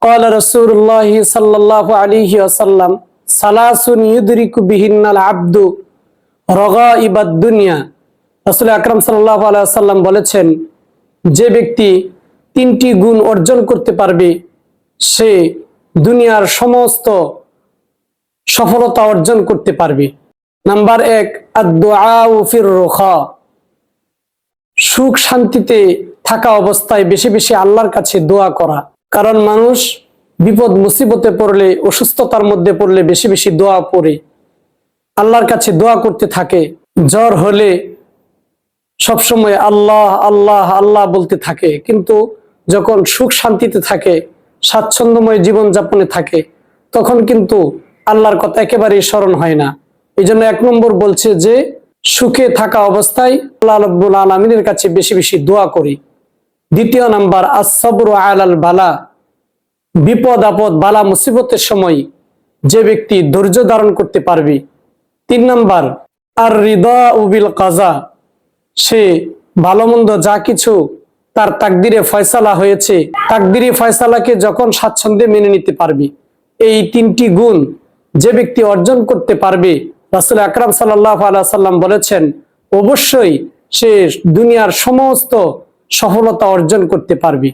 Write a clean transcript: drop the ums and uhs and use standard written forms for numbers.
قال رسول الله صلى الله عليه وسلم ثلاث يدرك بهن العبد رغائب الدنيا। রাসূল আকরাম সাল্লাল্লাহু আলাইহি ওয়াসাল্লাম বলেছেন, যে ব্যক্তি তিনটি গুণ অর্জন করতে পারবে সে দুনিয়ার সমস্ত সফলতা অর্জন করতে পারবে। নাম্বার 1, আদ-দুআউ ফির রুখা, সুখ শান্তিতে থাকা অবস্থায় বেশি বেশি আল্লাহর কাছে দোয়া করা। কারণ মানুষ বিপদ মুসিবতে পড়লে, অসুস্থতার মধ্যে পড়লে বেশি বেশি দোয়া পড়ে, আল্লাহর কাছে দোয়া করতে থাকে। জ্বর হলে সবসময় আল্লাহ আল্লাহ আল্লাহ বলতে থাকে, কিন্তু যখন সুখ শান্তিতে থাকে, স্বাচ্ছন্দ্যময় জীবনযাপনে থাকে, তখন কিন্তু আল্লাহর কথা একেবারেই স্মরণ হয় না। এই জন্য 1 নম্বর বলছে যে সুখে থাকা অবস্থায় আল্লাহ রাব্বুল আলামিনের কাছে বেশি বেশি দোয়া করি। 2 নাম্বার, আস-সাবরু আলাল বালা, বিপদ আপদ বালা মুসিবতের সময় যে ব্যক্তি ধৈর্য ধারণ করতে পারবে। 3 নাম্বার, আর-রিদাউ বিল কাজা, সে ভালো মন্দ যা কিছু তার তাকদিরে ফয়সালা হয়েছে, তাকদিরি ফয়সালাকে যখন স্বাচ্ছন্দ্যে মেনে নিতে পারবে। এই 3টি গুণ যে ব্যক্তি অর্জন করতে পারবে, রাসূল আকরাম সাল্লাল্লাহু আলাইহি ওয়াসাল্লাম বলেছেন, অবশ্যই সে দুনিয়ার সমস্ত সফলতা অর্জন করতে পারবে।